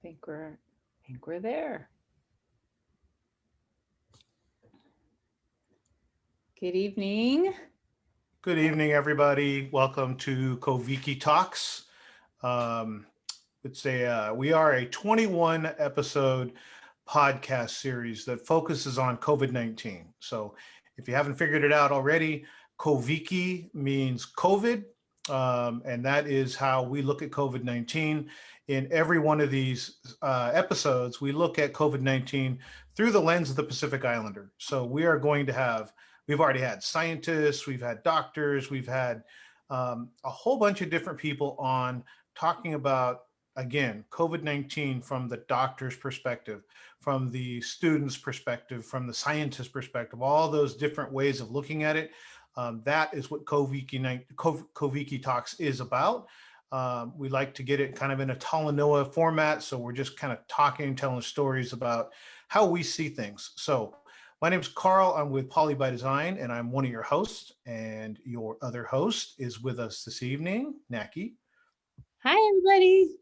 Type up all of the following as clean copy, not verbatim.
think we're there. Good evening. Good evening, everybody. Welcome to Koviki Talks. We are a 21 episode podcast series that focuses on COVID-19. So if you haven't figured it out already, Koviki means COVID, and that is how we look at COVID-19. In every one of these episodes, we look at COVID-19 through the lens of the Pacific Islander. So we've already had scientists, we've had doctors, we've had a whole bunch of different people on talking about, again, COVID-19 from the doctor's perspective, from the student's perspective, from the scientist's perspective, all those different ways of looking at it. That is what Koviki Talks is about. We like to get it kind of in a Talanoa format. So we're just kind of talking, telling stories about how we see things. So my name is Carl. I'm with PolyByDesign, and I'm one of your hosts. And your other host is with us this evening, Nackie. Hi, everybody.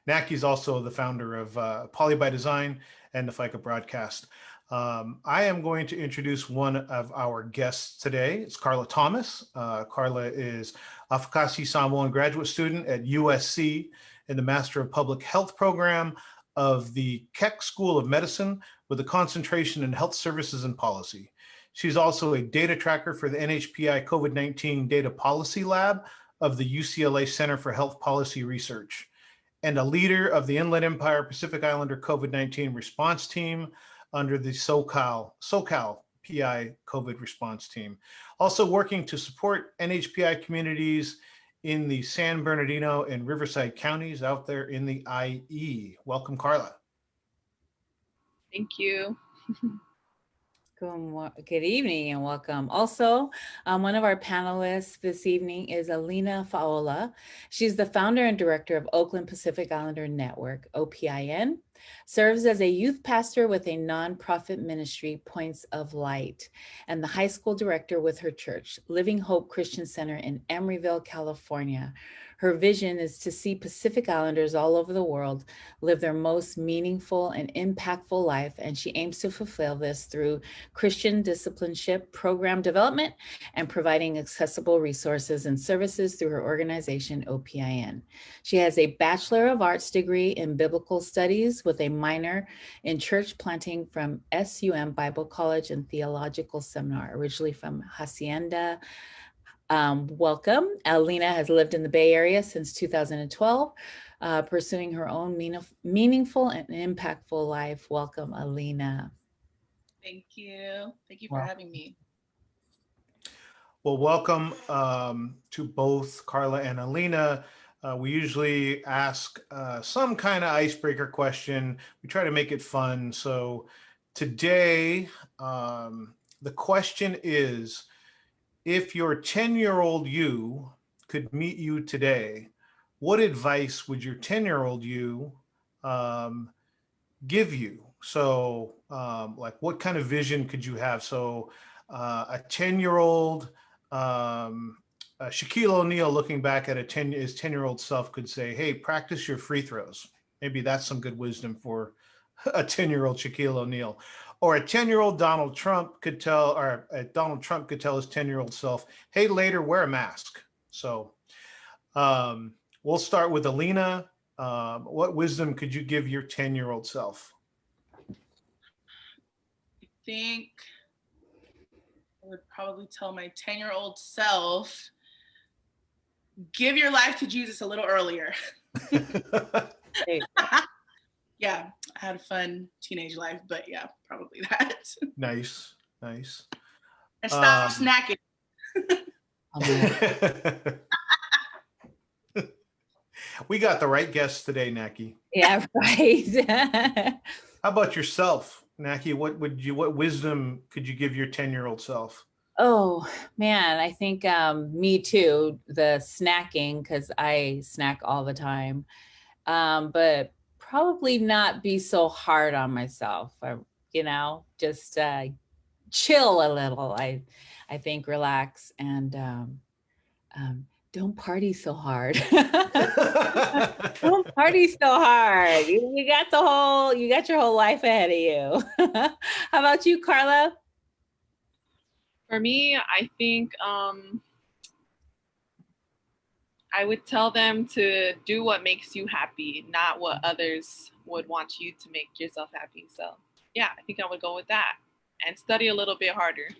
Nackie is also the founder of PolyByDesign and the FICA broadcast. I am going to introduce one of our guests today. It's Karla Thomas. Karla is a Afakasi Samoan graduate student at USC in the Master of Public Health program of the Keck School of Medicine with a concentration in health services and policy. She's also a data tracker for the NHPI COVID-19 Data Policy Lab of the UCLA Center for Health Policy Research, and a leader of the Inland Empire Pacific Islander COVID-19 response team under the SoCal PI COVID response team. Also working to support NHPI communities in the San Bernardino and Riverside counties out there in the IE. Welcome, Karla. Thank you. Good evening and welcome. Also, one of our panelists this evening is Alina Faola. She's the founder and director of Oakland Pacific Islander Network, OPIN, serves as a youth pastor with a nonprofit ministry, Points of Light, and the high school director with her church, Living Hope Christian Center in Emeryville, California. Her vision is to see Pacific Islanders all over the world live their most meaningful and impactful life, and she aims to fulfill this through Christian discipleship, program development, and providing accessible resources and services through her organization, OPIN. She has a Bachelor of Arts degree in Biblical Studies with a minor in church planting from SUM Bible College and Theological Seminar, originally from Hacienda. Welcome. Alina has lived in the Bay Area since 2012, pursuing her own meaningful and impactful life. Welcome, Alina. Thank you. Thank you for having me. Well, welcome to both Karla and Alina. We usually ask some kind of icebreaker question. We try to make it fun. So today, the question is, if your 10-year-old you could meet you today, what advice would your 10-year-old you give you? So like what kind of vision could you have? So a 10-year-old, Shaquille O'Neal looking back at his 10-year-old self could say, hey, practice your free throws. Maybe that's some good wisdom for a 10-year-old Shaquille O'Neal. Or a 10-year-old Donald Trump could tell his 10-year-old self, hey, later, wear a mask. So we'll start with Alina. What wisdom could you give your 10-year-old self? I think I would probably tell my 10-year-old self, give your life to Jesus a little earlier. Yeah, I had a fun teenage life, but yeah, probably that. Nice. And stop snacking. We got the right guest today, Nackie. Yeah, right. How about yourself, Nackie? What wisdom could you give your 10-year-old self? Oh man, I think me too, the snacking, because I snack all the time. But probably not be so hard on myself, just chill a little. I think relax and don't party so hard. Don't party so hard. You got your whole life ahead of you. How about you, Carla? For me, I think I would tell them to do what makes you happy, not what others would want you to make yourself happy. So yeah, I think I would go with that and study a little bit harder.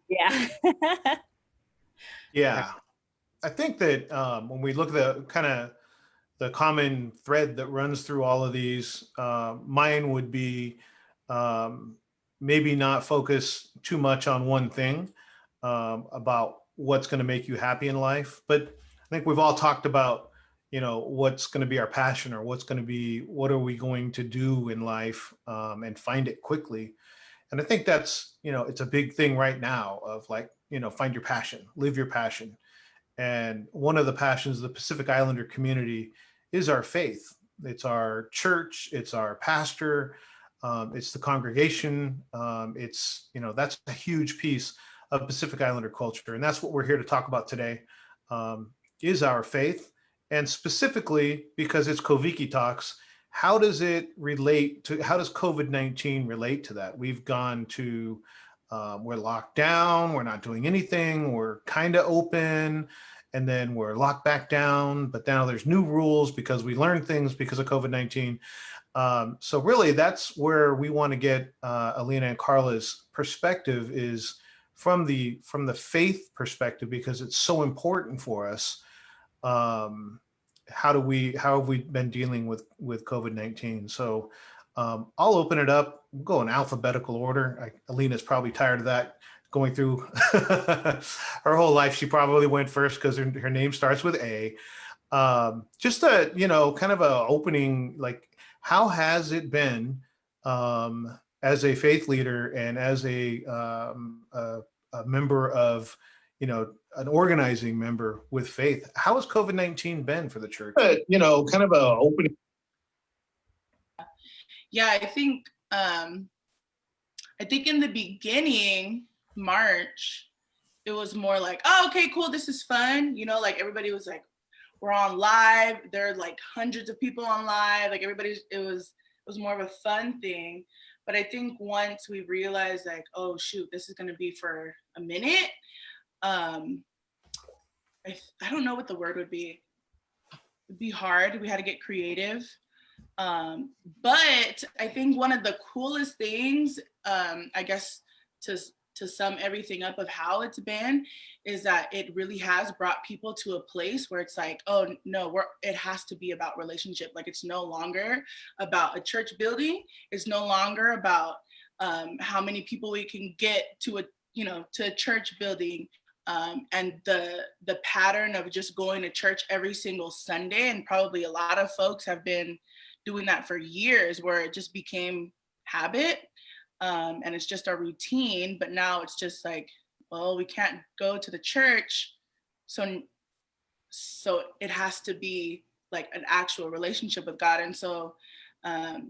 Yeah. Yeah. I think that when we look at the kind of the common thread that runs through all of these, mine would be maybe not focus too much on one thing about what's going to make you happy in life. But I think we've all talked about, what's going to be our passion, or what are we going to do in life, and find it quickly. And I think that's, it's a big thing right now of like, find your passion, live your passion. And one of the passions of the Pacific Islander community is our faith. It's our church, it's our pastor, it's the congregation. It's, that's a huge piece of Pacific Islander culture. And that's what we're here to talk about today, is our faith. And specifically, because it's Koviki Talks, how does COVID-19 relate to that? We've gone to, we're locked down, we're not doing anything, we're kind of open, and then we're locked back down, but now there's new rules because we learned things because of COVID-19. So really that's where we want to get Alina and Carla's perspective, is from the faith perspective, because it's so important for us. How have we been dealing with COVID-19? So I'll open it up. We'll go in alphabetical order. Alina's probably tired of that, going through her whole life. She probably went first because her name starts with A. Just a, kind of a opening, like, how has it been as a faith leader and as a member of, an organizing member with faith? How has COVID-19 been for the church? Kind of a opening. Yeah, I think in the beginning, March, it was more like, oh, okay, cool, this is fun. Like everybody was like, we're on live. There are like hundreds of people on live. Like it was more of a fun thing. But I think once we realized like, oh shoot, this is gonna be for a minute. I don't know what the word would be. It'd be hard. We had to get creative. But I think one of the coolest things, I guess, to sum everything up of how it's been, is that it really has brought people to a place where it's like, oh no, it has to be about relationship. Like it's no longer about a church building. It's no longer about how many people we can get to a church building. And the pattern of just going to church every single Sunday, and probably a lot of folks have been doing that for years, where it just became habit, and it's just our routine. But now it's just like, well, we can't go to the church, so it has to be like an actual relationship with God. And so I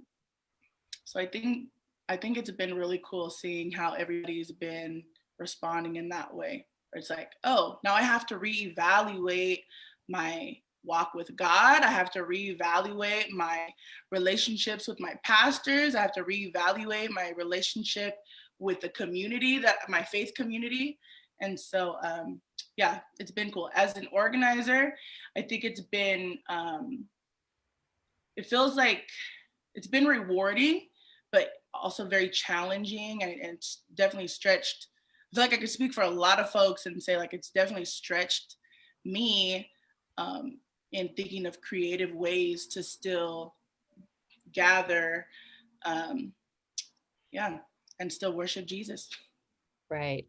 think it's been really cool seeing how everybody's been responding in that way. It's like, oh, now I have to reevaluate my walk with God. I have to reevaluate my relationships with my pastors. I have to reevaluate my relationship with the community, my faith community. And so, yeah, it's been cool. As an organizer, I think it's been, it feels like it's been rewarding, but also very challenging, and it's definitely stretched. I feel like I could speak for a lot of folks and say like it's definitely stretched me in thinking of creative ways to still gather, and still worship Jesus. Right.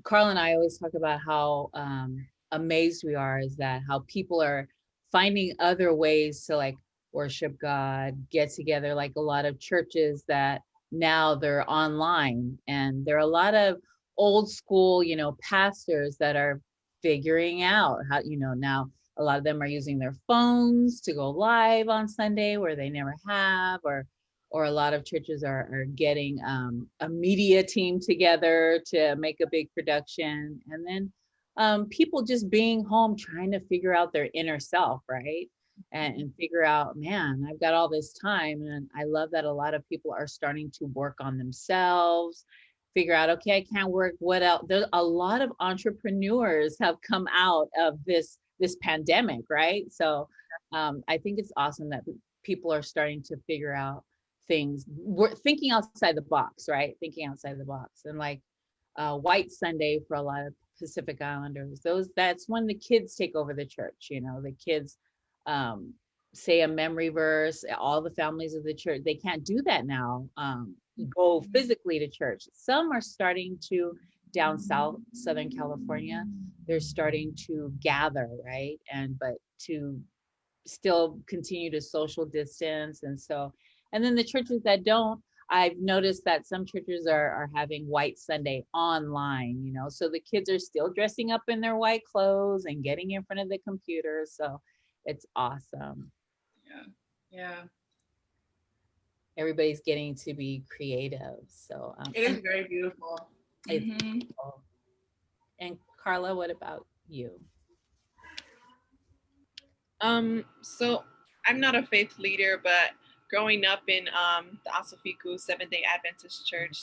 Carla and I always talk about how amazed we are is that how people are finding other ways to like worship God, get together, like a lot of churches that now they're online, and there are a lot of old school, pastors that are figuring out how, now a lot of them are using their phones to go live on Sunday where they never have, or a lot of churches are getting a media team together to make a big production. And then people just being home trying to figure out their inner self, right? And figure out, man, I've got all this time. And I love that a lot of people are starting to work on themselves, figure out, okay, I can't work. What else? There's a lot of entrepreneurs have come out of this pandemic, right? So I think it's awesome that people are starting to figure out things. We're thinking outside the box, right? Thinking outside the box. And like White Sunday for a lot of Pacific Islanders, that's when the kids take over the church. You know, the kids say a memory verse. All the families of the church, they can't do that now. Go physically to church. Some are starting to, down south, Southern California, they're starting to gather, right? But to still continue to social distance. And then the churches that don't, I've noticed that some churches are having White Sunday online, you know, so the kids are still dressing up in their white clothes and getting in front of the computer. So it's awesome. Yeah. Everybody's getting to be creative. So It is very beautiful. It's beautiful. And Carla, what about you? So I'm not a faith leader, but growing up in the Asafiku Seventh-day Adventist Church,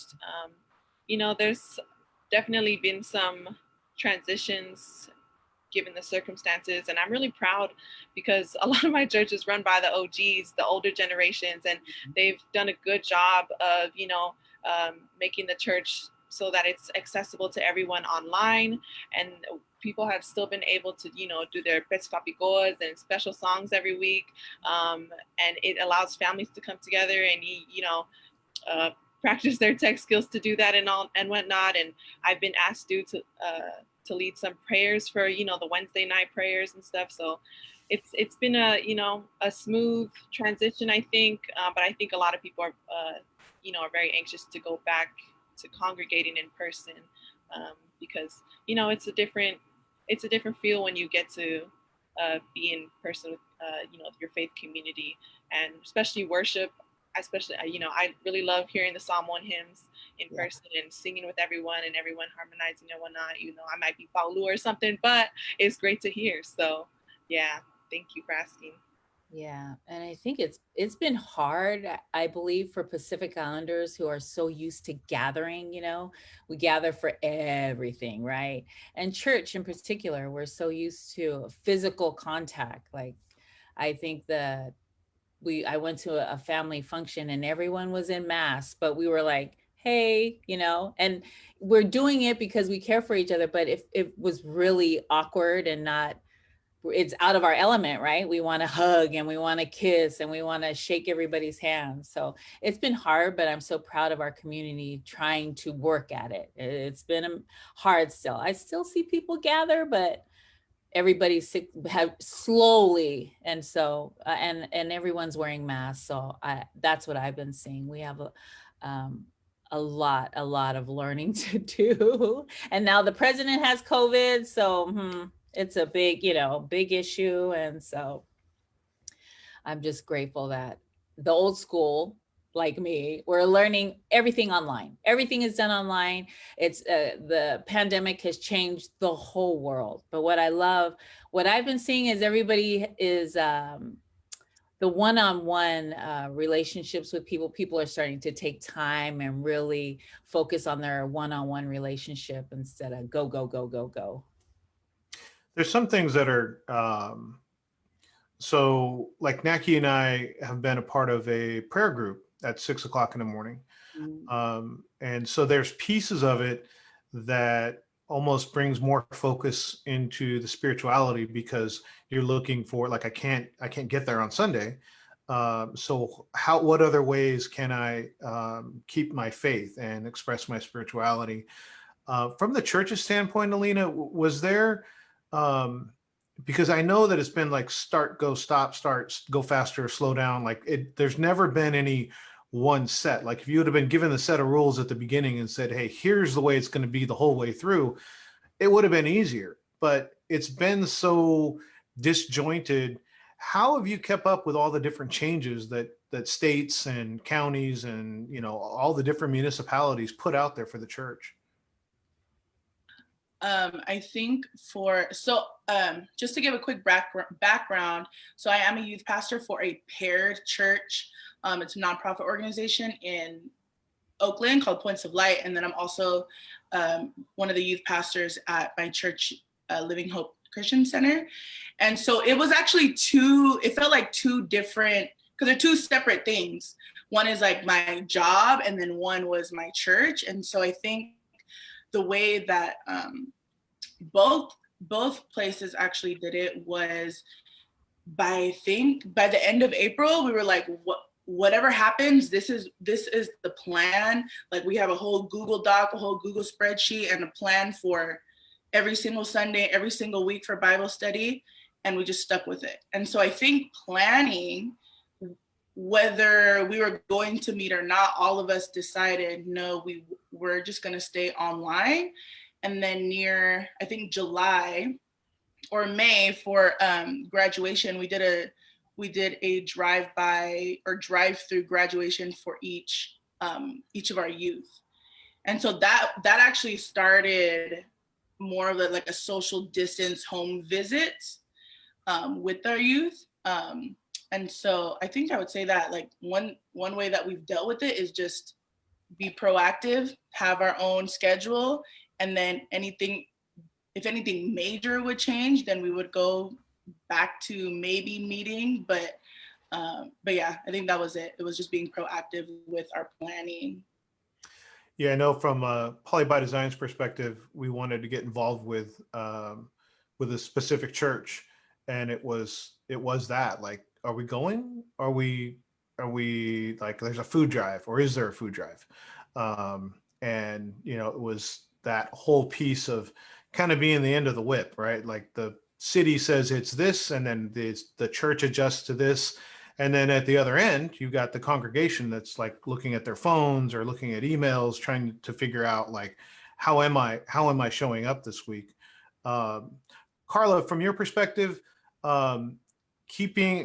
you know, there's definitely been some transitions given the circumstances, and I'm really proud because a lot of my church is run by the OGs, the older generations, and they've done a good job of, you know, making the church so that it's accessible to everyone online, and people have still been able to, you know, do their petskapigoas and special songs every week, and it allows families to come together and, you know, practice their tech skills to do that and whatnot. And I've been asked to lead some prayers for, you know, the Wednesday night prayers and stuff. So it's been a, you know, a smooth transition, I think, but I think a lot of people are, you know, are very anxious to go back to congregating in person, because, you know, it's a different feel when you get to be in person with, you know, your faith community, and especially worship. Especially, you know, I really love hearing the Psalm 1 hymns in person and singing with everyone and everyone harmonizing and whatnot. You know, I might be Paulu or something, but it's great to hear. So, yeah, thank you for asking. Yeah, and I think it's been hard, I believe, for Pacific Islanders who are so used to gathering. You know, we gather for everything, right? And church in particular, we're so used to physical contact. Like, I think that I went to a family function and everyone was in masks, but we were like, hey, you know, and we're doing it because we care for each other. But if it was really awkward and not, it's out of our element, right? We want to hug and we want to kiss and we want to shake everybody's hands. So it's been hard, but I'm so proud of our community trying to work at it. It's been hard still. I still see people gather, but everybody's sick, have slowly. And so, and everyone's wearing masks. So that's what I've been seeing. We have a lot of learning to do. And now the president has COVID. So it's a big, you know, big issue. And so I'm just grateful that the old school, like me, we're learning everything online. Everything is done online. It's the pandemic has changed the whole world. But what I love, what I've been seeing is everybody is the one-on-one relationships with people are starting to take time and really focus on their one-on-one relationship instead of go. There's some things that are, so like Nackie and I have been a part of a prayer group at 6 o'clock in the morning. And so there's pieces of it that almost brings more focus into the spirituality, because you're looking for, like, I can't get there on Sunday. So what other ways can I keep my faith and express my spirituality? From the church's standpoint, Alina, was there, because I know that it's been like start, go, stop, start, go faster, slow down. Like there's never been any one set. Like if you would have been given the set of rules at the beginning and said, hey, here's the way it's going to be the whole way through, it would have been easier. But it's been so disjointed. How have you kept up with all the different changes that states and counties and, you know, all the different municipalities put out there for the church? I think just to give a quick background, so I am a youth pastor for a paired church. It's a nonprofit organization in Oakland called Points of Light. And then I'm also one of the youth pastors at my church, Living Hope Christian Center. And so it was actually it felt like two different, because they're two separate things. One is like my job, and then one was my church. And so I think the way that both places actually did it was by the end of April, we were like, whatever happens, this is the plan. Like, we have a whole Google Doc, a whole Google spreadsheet, and a plan for every single Sunday, every single week for Bible study. And we just stuck with it. And so I think planning, whether we were going to meet or not, all of us decided, no, we're just going to stay online. And then near, I think July or May for graduation, we did a drive-by or drive-through graduation for each of our youth. And so that actually started more of like a social distance home visit with our youth. And so I think I would say that like one way that we've dealt with it is just be proactive, have our own schedule, and then if anything major would change, then we would go back to maybe meeting. But yeah, I think that was it. It was just being proactive with our planning. Yeah, I know from PolyByDesign's perspective, we wanted to get involved with a specific church, and it was that, like, are we going? Are we like, there's a food drive, or is there a food drive? And it was that whole piece of kind of being the end of the whip, right? Like, the city says it's this, and then the church adjusts to this. And then at the other end, you've got the congregation that's like looking at their phones or looking at emails, trying to figure out, like, how am I showing up this week? Carla, from your perspective,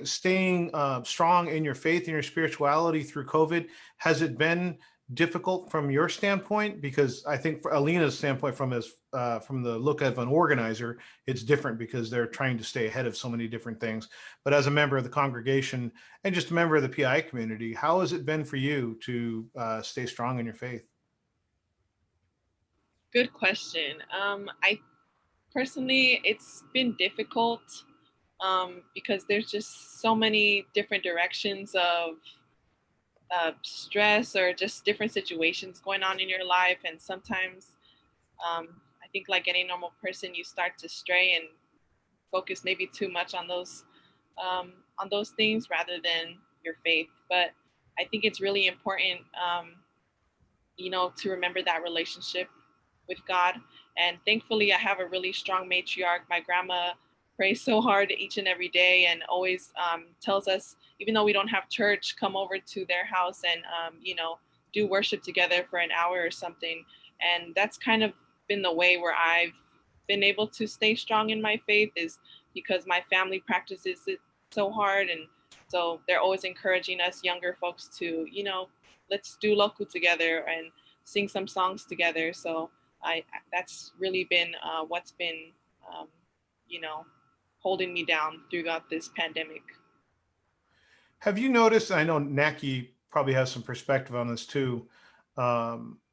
staying strong in your faith and your spirituality through COVID, has it been difficult from your standpoint? Because I think for Alina's standpoint, from the look of an organizer, it's different because they're trying to stay ahead of so many different things. But as a member of the congregation and just a member of the PI community, how has it been for you to stay strong in your faith? Good question. I personally, it's been difficult because there's just so many different directions of stress or just different situations going on in your life. And sometimes I think, like any normal person, you start to stray and focus maybe too much on those things rather than your faith. But I think it's really important, to remember that relationship with God. And thankfully, I have a really strong matriarch. My grandma prays so hard each and every day, and always tells us, even though we don't have church, come over to their house and do worship together for an hour or something. And that's kind of been the way where I've been able to stay strong in my faith, is because my family practices it so hard. And so they're always encouraging us younger folks to, let's do loku together and sing some songs together. So that's really been what's been, holding me down throughout this pandemic. Have you noticed, I know Nackie probably has some perspective on this too,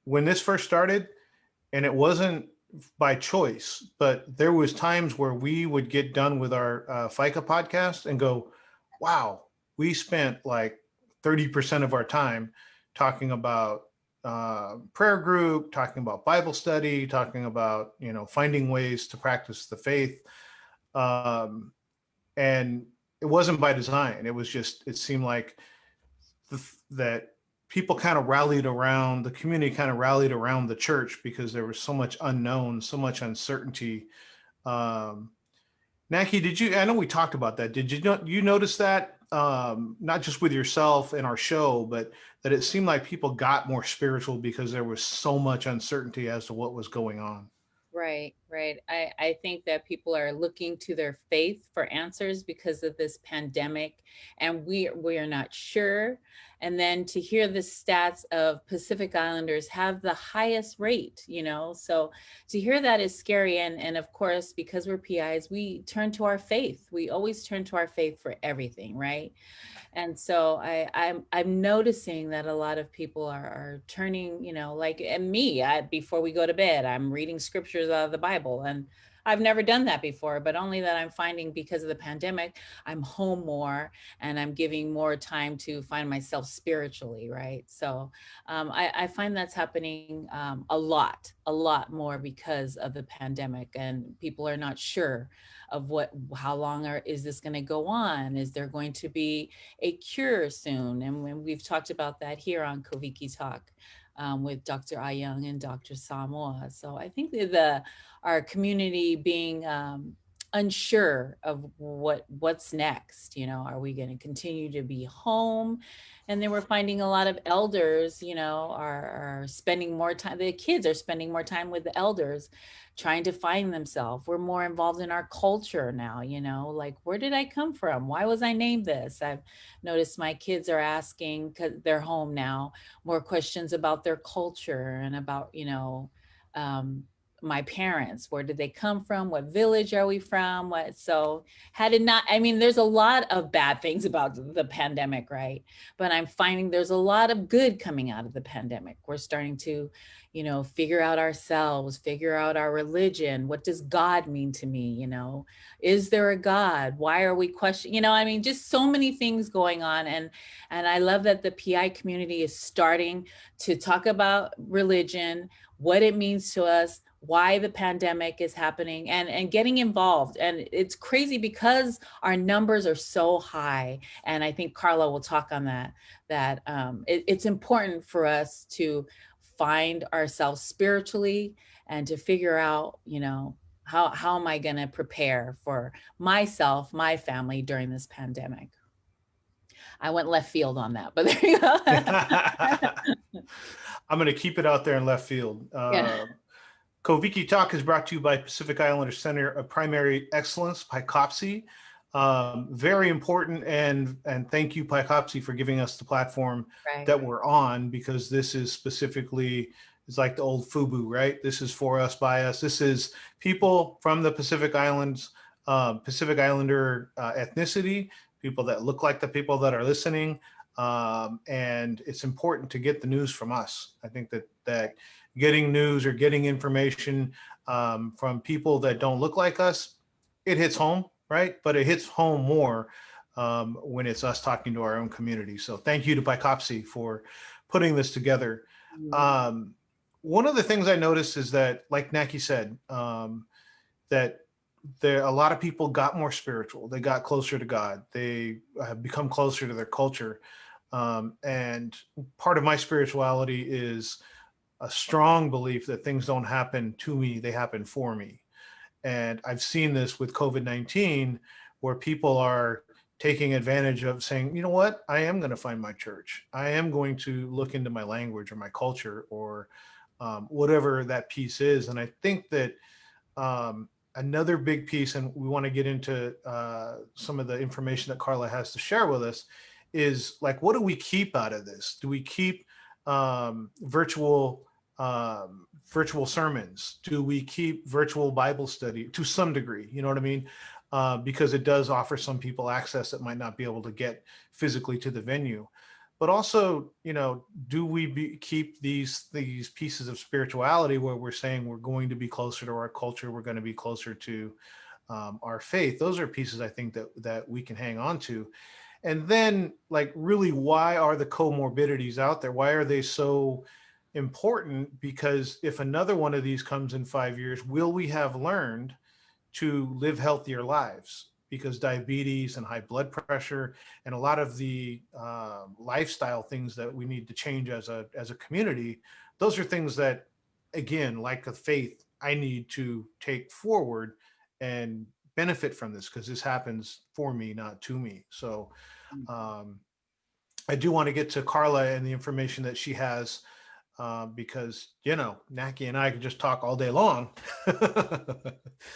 when this first started, and it wasn't by choice, but there was times where we would get done with our FICA podcast and go, wow, we spent like 30% of our time talking about prayer group, talking about Bible study, talking about, finding ways to practice the faith. And it wasn't by design. It was just, it seemed like that people kind of rallied around, the community kind of rallied around the church because there was so much unknown, so much uncertainty. Nackie, I know we talked about that. Did you notice that, not just with yourself and our show, but that it seemed like people got more spiritual because there was so much uncertainty as to what was going on? Right. Right. I think that people are looking to their faith for answers because of this pandemic, and we are not sure. And then to hear the stats of Pacific Islanders have the highest rate, so to hear that is scary. And of course, because we're PIs, we turn to our faith. We always turn to our faith for everything, right? And so I'm noticing that a lot of people are turning, like, and me, before we go to bed, I'm reading scriptures out of the Bible, and I've never done that before, but only that I'm finding because of the pandemic, I'm home more and I'm giving more time to find myself spiritually, right? So I find that's happening a lot more because of the pandemic, and people are not sure of how long is this going to go on? Is there going to be a cure soon? And when we've talked about that here on Koviki Talk with Dr. Ayung and Dr. Samoa. So I think that our community being unsure of what's next, are we going to continue to be home? And then we're finding a lot of elders, are spending more time, the kids are spending more time with the elders, trying to find themselves. We're more involved in our culture now, like, where did I come from? Why was I named this? I've noticed my kids are asking, because they're home now, more questions about their culture and about, my parents. Where did they come from? What village are we from? So there's a lot of bad things about the pandemic, right? But I'm finding there's a lot of good coming out of the pandemic. We're starting to, figure out ourselves, figure out our religion. What does God mean to me? Is there a God? Why are we questioning? Just so many things going on. And I love that the PI community is starting to talk about religion, what it means to us, why the pandemic is happening, and getting involved. And it's crazy because our numbers are so high. And I think Karla will talk on that it's important for us to find ourselves spiritually and to figure out, how am I going to prepare for myself, my family during this pandemic? I went left field on that, but there you go. I'm going to keep it out there in left field. Yeah. Koviki Talk is brought to you by Pacific Islander Center of Primary Excellence, PICOPSI. Very important, and thank you, PICOPSI, for giving us the platform that we're on, because this is specifically, it's like the old FUBU, right? This is for us, by us. This is people from the Pacific Islands, Pacific Islander ethnicity, people that look like the people that are listening. And it's important to get the news from us. I think that getting news or getting information from people that don't look like us, it hits home, right? But it hits home more when it's us talking to our own community. So thank you to PICOPSI for putting this together. One of the things I noticed is that, like Nackie said, that a lot of people got more spiritual. They got closer to God. They have become closer to their culture. And part of my spirituality is a strong belief that things don't happen to me, they happen for me. And I've seen this with COVID-19, where people are taking advantage of saying, you know what, I am going to find my church. I am going to look into my language or my culture, or whatever that piece is. And I think that another big piece, and we want to get into some of the information that Karla has to share with us, is like, what do we keep out of this? Do we keep virtual sermons? Do we keep virtual Bible study to some degree? You know what I mean? Because it does offer some people access that might not be able to get physically to the venue. But also, do we keep these pieces of spirituality where we're saying we're going to be closer to our culture, we're going to be closer to our faith? Those are pieces I think that we can hang on to. And then, like, really, why are the comorbidities out there? Why are they so important? Because if another one of these comes in 5 years, will we have learned to live healthier lives? Because diabetes and high blood pressure and a lot of the lifestyle things that we need to change as a community, those are things that, again, like a faith, I need to take forward and benefit from this, because this happens for me, not to me. So I do want to get to Karla and the information that she has because, Nackie and I could just talk all day long.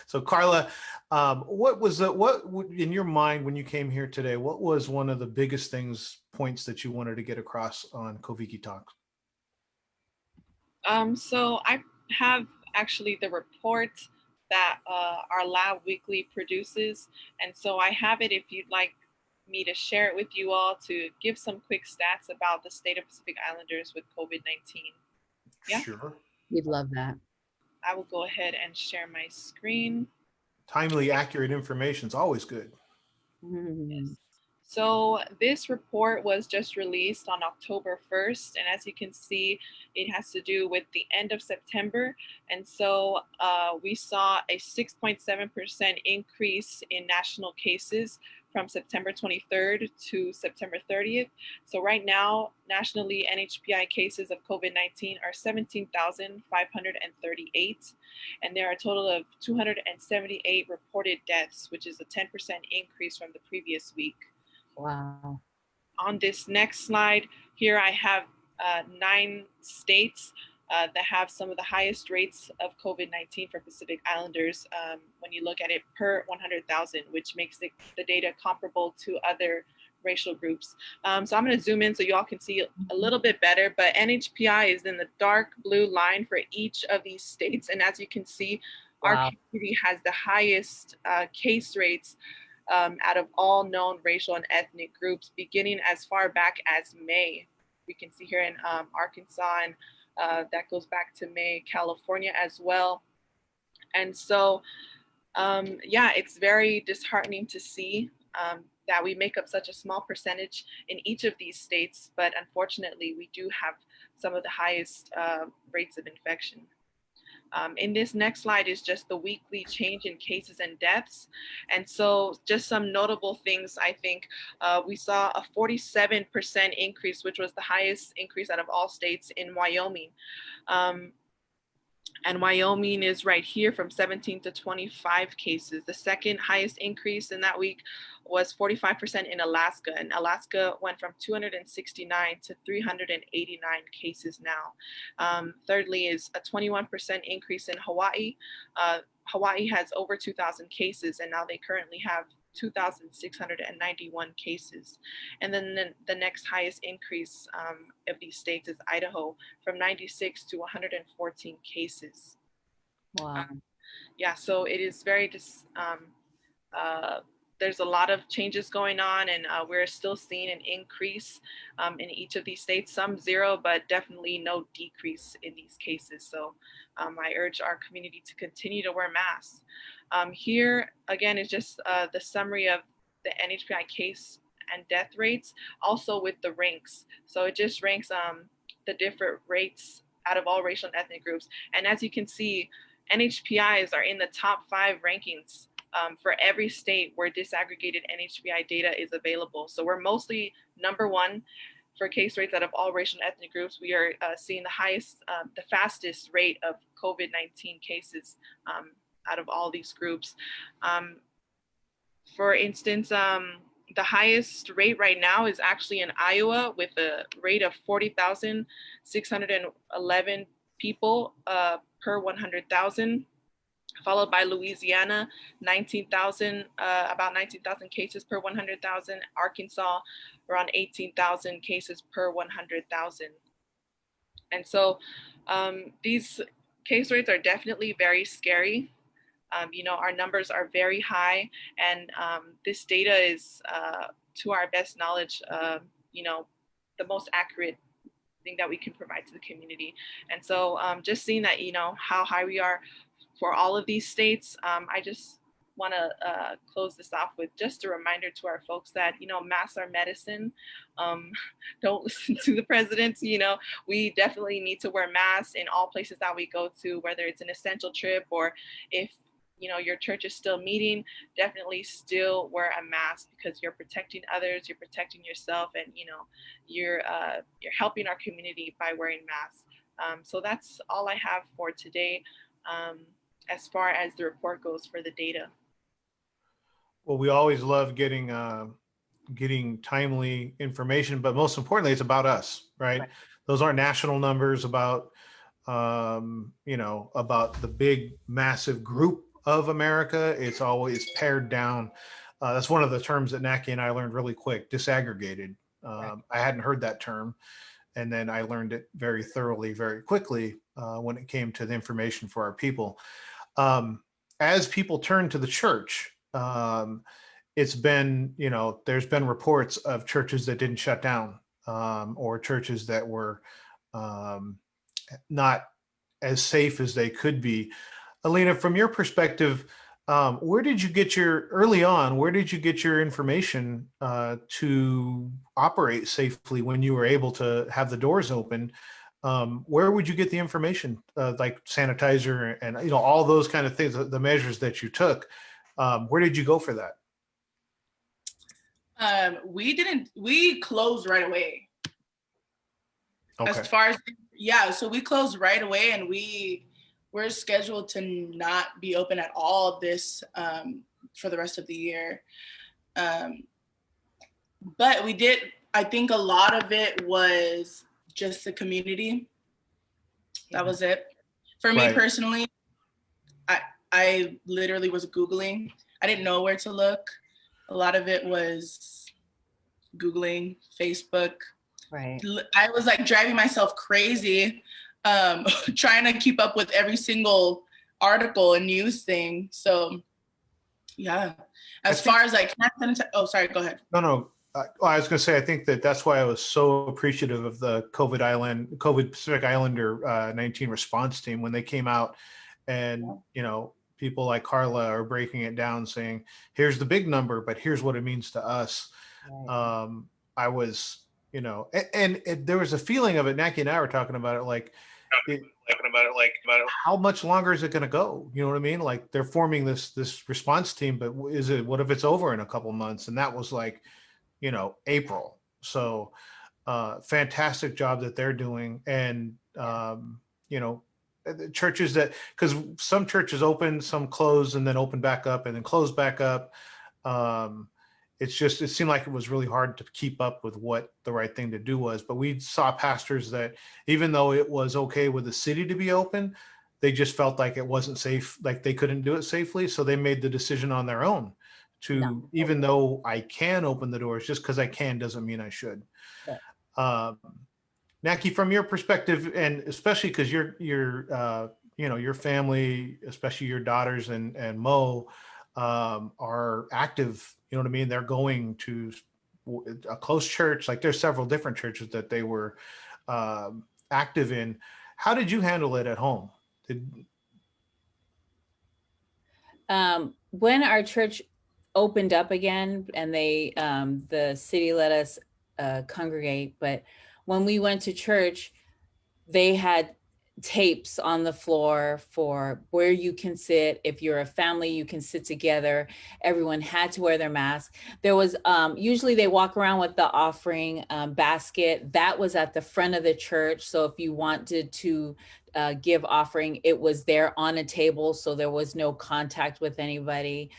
So Carla, what in your mind when you came here today, what was one of the biggest points that you wanted to get across on Koviki Talk? So I have actually the report that our lab weekly produces. And so I have it if you'd like me to share it with you all to give some quick stats about the state of Pacific Islanders with COVID-19. Yeah? Sure. We'd love that. I will go ahead and share my screen. Timely, accurate information is always good. Yes. So this report was just released on October 1st. And as you can see, it has to do with the end of September. And so we saw a 6.7% increase in national cases from September 23rd to September 30th. So right now, nationally, NHPI cases of COVID-19 are 17,538. And there are a total of 278 reported deaths, which is a 10% increase from the previous week. Wow. On this next slide, here I have 9 states that have some of the highest rates of COVID-19 for Pacific Islanders when you look at it per 100,000, which makes the data comparable to other racial groups. So I'm going to zoom in so you all can see a little bit better, but NHPI is in the dark blue line for each of these states. And as you can see, our community has the highest case rates out of all known racial and ethnic groups, beginning as far back as May. We can see here in Arkansas, and that goes back to May, California as well. And so, it's very disheartening to see that we make up such a small percentage in each of these states, but unfortunately, we do have some of the highest rates of infection. In this next slide is just the weekly change in cases and deaths. And so just some notable things, I think we saw a 47% increase, which was the highest increase out of all states in Wyoming. And Wyoming is right here from 17 to 25 cases. The second highest increase in that week was 45% in Alaska. And Alaska went from 269 to 389 cases now. Thirdly is a 21% increase in Hawaii. Hawaii has over 2,000 cases, and now they currently have 2,691 cases. And then the next highest increase of these states is Idaho, from 96 to 114 cases. Wow. So it is very, there's a lot of changes going on, and we're still seeing an increase in each of these states, some zero, but definitely no decrease in these cases. So I urge our community to continue to wear masks. Here, again, is just the summary of the NHPI case and death rates, also with the ranks. So it just ranks the different rates out of all racial and ethnic groups. And as you can see, NHPIs are in the top 5 rankings for every state where disaggregated NHPI data is available. So we're mostly number 1 for case rates out of all racial and ethnic groups. We are seeing the highest, the fastest rate of COVID-19 cases out of all these groups. For instance, the highest rate right now is actually in Iowa with a rate of 40,611 people per 100,000, followed by Louisiana, 19,000, about 19,000 cases per 100,000, Arkansas, around 18,000 cases per 100,000. And so these case rates are definitely very scary. Our numbers are very high, and this data is, to our best knowledge, the most accurate thing that we can provide to the community. And so just seeing that, how high we are for all of these states, I just want to close this off with just a reminder to our folks that, masks are medicine. Don't listen to the presidents. We definitely need to wear masks in all places that we go to, whether it's an essential trip or if your church is still meeting, definitely still wear a mask, because you're protecting others, you're protecting yourself, and you're helping our community by wearing masks. So that's all I have for today as far as the report goes for the data. Well, we always love getting timely information, but most importantly, it's about us, right? those aren't national numbers about, about the big, massive group of America. It's always pared down. That's one of the terms that Nackie and I learned really quick, disaggregated. I hadn't heard that term. And then I learned it very thoroughly, very quickly when it came to the information for our people. As people turn to the church, it's been, there's been reports of churches that didn't shut down, or churches that were not as safe as they could be. Alina, from your perspective, where did you get your information to operate safely when you were able to have the doors open? Where would you get the information, like sanitizer and all those kind of things, the measures that you took? Where did you go for that? We closed right away. Okay. As far as, so we closed right away, and we're scheduled to not be open at all this for the rest of the year. But we did, I think a lot of it was just the community. That was it. For me personally, I literally was Googling. I didn't know where to look. A lot of it was Googling, Facebook. Right. I was like driving myself crazy, trying to keep up with every single article and news thing. So yeah, as far as like, oh, sorry, go ahead. No. I was going to say, I think that's why I was so appreciative of the COVID Pacific Islander 19 response team when they came out, and people like Carla are breaking it down, saying, "Here's the big number, but here's what it means to us." Right. I was, and there was a feeling of it. Nackie and I were talking about it, like how much longer is it going to go? You know what I mean? Like they're forming this response team, but what if it's over in a couple months? And that was like, April. So fantastic job that they're doing. And, churches because some churches open, some close, and then open back up and then close back up. It seemed like it was really hard to keep up with what the right thing to do was. But we saw pastors that even though it was okay with the city to be open, they just felt like it wasn't safe, like they couldn't do it safely. So they made the decision on their own even though I can open the doors, just because I can doesn't mean I should. Yeah. Nackie, from your perspective, and especially because your family, especially your daughters and Mo, are active. You know what I mean? They're going to a close church. Like there's several different churches that they were active in. How did you handle it at home? When our church opened up again and the city let us congregate, but when we went to church, they had tapes on the floor for where you can sit. If you're a family, you can sit together. Everyone had to wear their mask. There was usually they walk around with the offering basket that was at the front of the church. So if you wanted to give offering, it was there on a table, so there was no contact with anybody.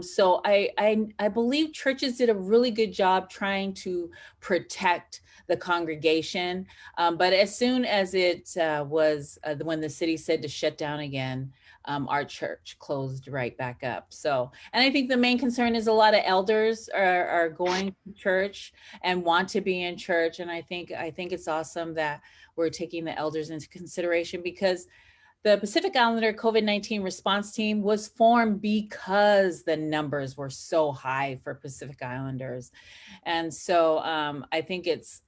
So I believe churches did a really good job trying to protect the congregation. But as soon as it was when the city said to shut down again, our church closed right back up. So, and I think the main concern is a lot of elders are going to church and want to be in church. And I think it's awesome that we're taking the elders into consideration, because the Pacific Islander COVID-19 response team was formed because the numbers were so high for Pacific Islanders. And so I think it's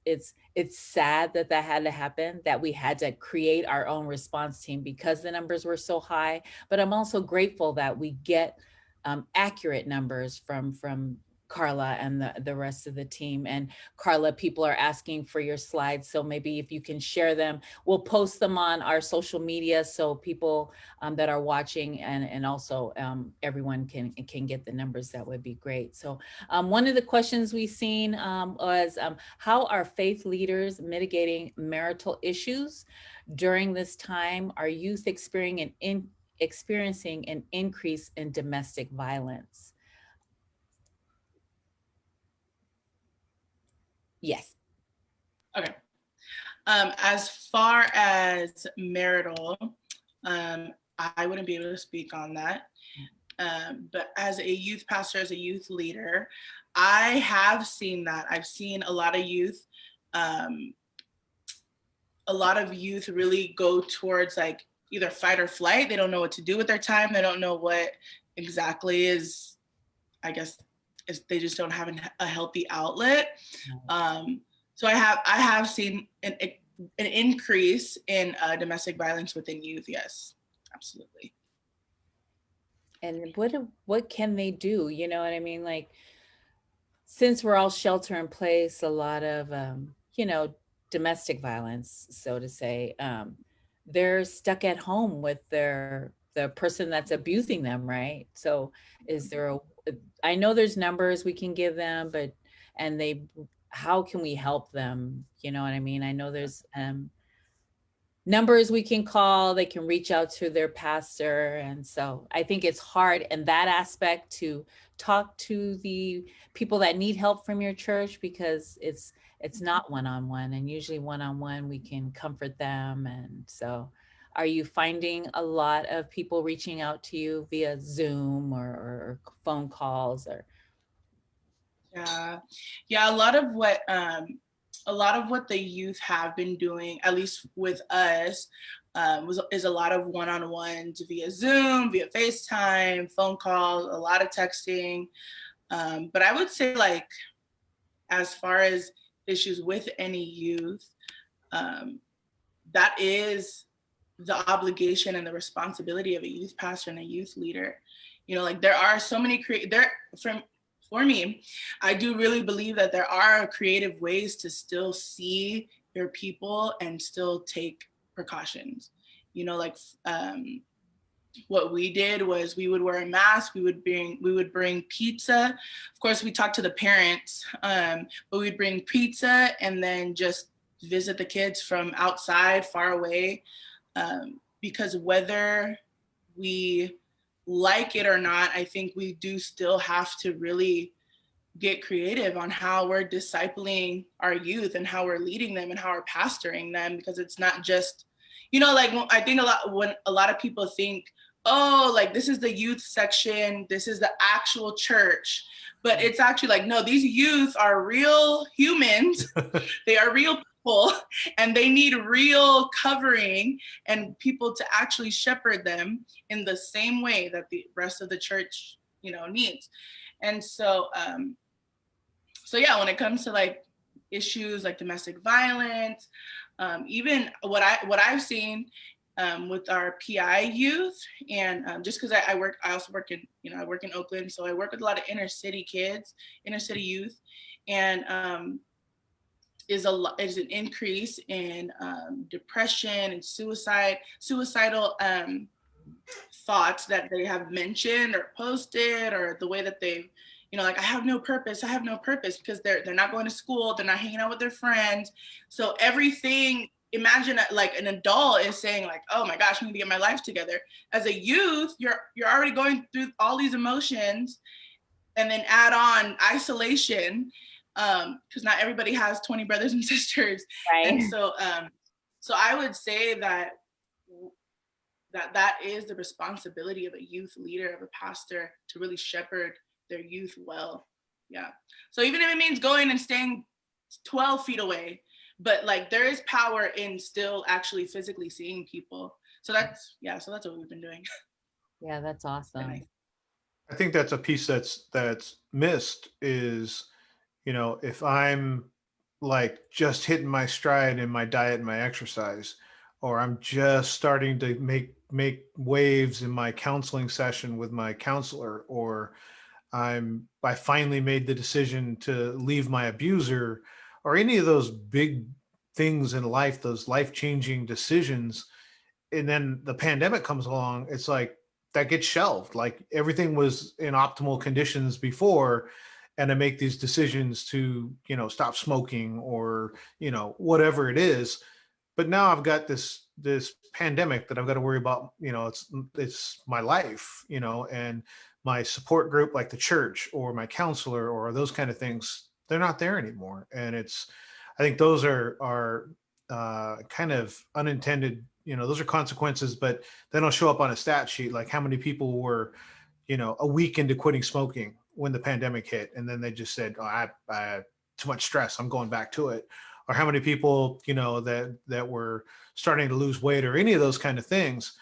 sad that had to happen, that we had to create our own response team because the numbers were so high. But I'm also grateful that we get accurate numbers from Carla and the rest of the team. And Carla, people are asking for your slides, so maybe if you can share them, we'll post them on our social media so people that are watching and also everyone can get the numbers. That would be great. So one of the questions we've seen was how are faith leaders mitigating marital issues during this time? Are youth experiencing an increase in domestic violence? Yes. Okay. As far as marital, I wouldn't be able to speak on that. But as a youth pastor, as a youth leader, I have seen that. I've seen a lot of youth really go towards like either fight or flight. They don't know what to do with their time. They don't know what exactly is, I guess, they just don't have a healthy outlet. So I have seen an increase in domestic violence within youth. Yes, absolutely. And what can they do? You know what I mean? Like, since we're all shelter in place, a lot of, domestic violence, so to say, they're stuck at home with the person that's abusing them, right? So is there I know there's numbers we can give them, but, how can we help them? You know what I mean? I know there's numbers we can call, they can reach out to their pastor. And so I think it's hard in that aspect to talk to the people that need help from your church, because it's not one-on-one, and usually one-on-one we can comfort them. And so are you finding a lot of people reaching out to you via Zoom or phone calls or? Yeah, a lot of what the youth have been doing, at least with us, is a lot of one-on-ones via Zoom, via FaceTime, phone calls, a lot of texting. But I would say, like, as far as issues with any youth, that is the obligation and the responsibility of a youth pastor and a youth leader. You know, like, there are so many for me, I do really believe that there are creative ways to still see your people and still take precautions. You know, like, what we did was we would wear a mask, we would bring pizza. Of course, we talked to the parents, but we'd bring pizza and then just visit the kids from outside, far away, because whether we like it or not, I think we do still have to really get creative on how we're discipling our youth and how we're leading them and how we're pastoring them, because it's not just, like, I think when a lot of people think, oh, like, this is the youth section, this is the actual church, but it's actually like, no, these youth are real humans. They are real people, and they need real covering and people to actually shepherd them in the same way that the rest of the church, needs. And so yeah, when it comes to, like, issues like domestic violence, even what I've seen with our PI youth, and just because I also work in, I work in Oakland, so I work with a lot of inner city kids, inner city youth, and is an increase in depression and suicidal thoughts that they have mentioned or posted, or the way that they've, like, I have no purpose, because they're not going to school, they're not hanging out with their friends. So everything, imagine like an adult is saying, like, oh my gosh, I need to get my life together. As a youth, you're already going through all these emotions, and then add on isolation, because not everybody has 20 brothers and sisters. Right. And so I would say that is the responsibility of a youth leader, of a pastor, to really shepherd their youth well. Yeah. So even if it means going and staying 12 feet away, but, like, there is power in still actually physically seeing people. So that's what we've been doing. Yeah, that's awesome. I think that's a piece that's missed is, if I'm, like, just hitting my stride in my diet and my exercise, or I'm just starting to make waves in my counseling session with my counselor, or I finally made the decision to leave my abuser, or any of those big things in life, those life-changing decisions, and then the pandemic comes along, it's like that gets shelved. Like, everything was in optimal conditions before, and I make these decisions to, stop smoking, or, whatever it is. But now I've got this pandemic that I've got to worry about, it's my life, and my support group, like the church or my counselor or those kind of things, they're not there anymore. And I think those are kind of unintended, those are consequences, but they don't show up on a stat sheet, like how many people were, a week into quitting smoking when the pandemic hit, and then they just said, oh, I too much stress, I'm going back to it. Or how many people, that were starting to lose weight, or any of those kind of things.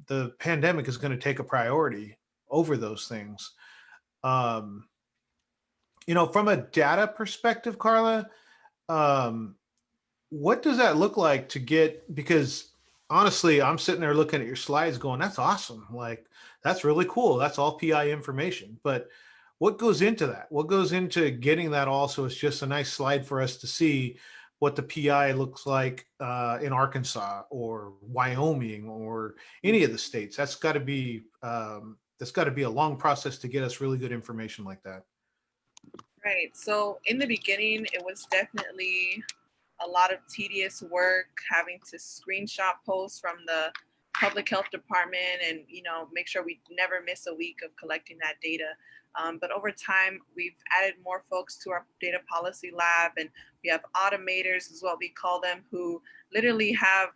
The pandemic is going to take a priority over those things. From a data perspective, Carla, what does that look like to get, because honestly, I'm sitting there looking at your slides going, that's awesome. Like, that's really cool. That's all PI information. But what goes into that? What goes into getting that all so it's just a nice slide for us to see what the PI looks like in Arkansas or Wyoming or any of the states? That's got to be a long process to get us really good information like that. Right. So in the beginning, it was definitely a lot of tedious work, having to screenshot posts from the public health department and, make sure we never miss a week of collecting that data. But over time, we've added more folks to our data policy lab, and we have automators, is what we call them, who literally have,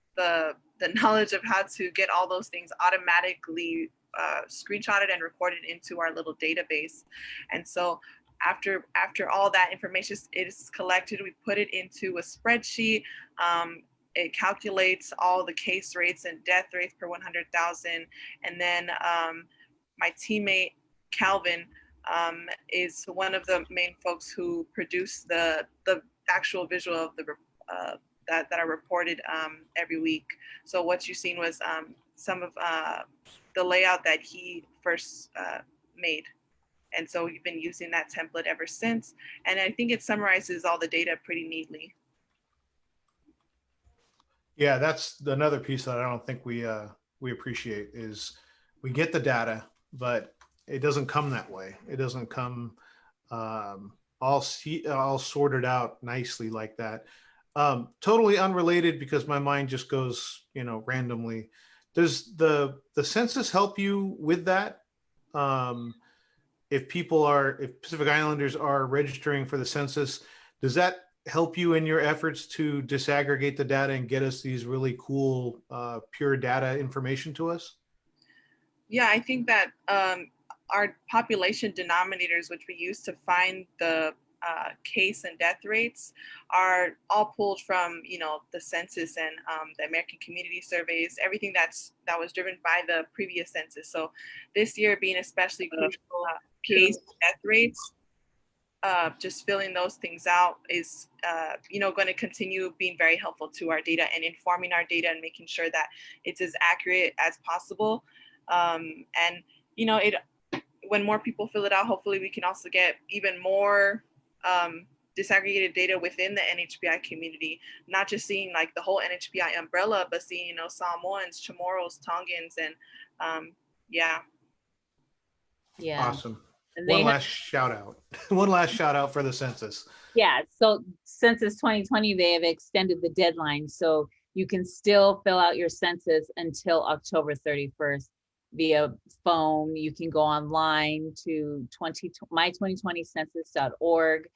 the knowledge of how to get all those things automatically screenshotted and recorded into our little database. And so after all that information is collected, we put it into a spreadsheet. It calculates all the case rates and death rates per 100,000. And then my teammate, Calvin, is one of the main folks who produce the actual visual of the that are reported every week. So what you've seen was some of the layout that he first made. And so we've been using that template ever since. And I think it summarizes all the data pretty neatly. Yeah, that's another piece that I don't think we appreciate is we get the data, but it doesn't come that way. It doesn't come all sorted out nicely like that. Totally unrelated, because my mind just goes, randomly. Does the census help you with that? If Pacific Islanders are registering for the census, does that help you in your efforts to disaggregate the data and get us these really cool, pure data information to us? Yeah, I think that our population denominators, which we use to find the case and death rates, are all pulled from the census and the American Community Surveys, everything that was driven by the previous census. So this year being especially crucial, case and death rates, just filling those things out is going to continue being very helpful to our data and informing our data and making sure that it's as accurate as possible. And when more people fill it out, hopefully we can also get even more disaggregated data within the NHPI community, not just seeing like the whole NHPI umbrella, but seeing, Samoans, Chamorros, Tongans, and yeah. Awesome. One last shout out for the census. Yeah. So Census 2020, they have extended the deadline. So you can still fill out your census until October 31st via phone. You can go online to my2020census.org.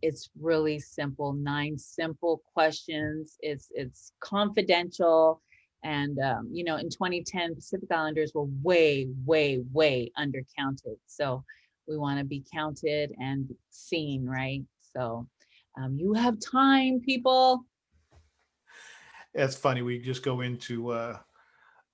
It's really simple, 9 simple questions. It's confidential. And, in 2010, Pacific Islanders were way, way, way undercounted. So we want to be counted and seen, right? So you have time, people. It's funny. We just go into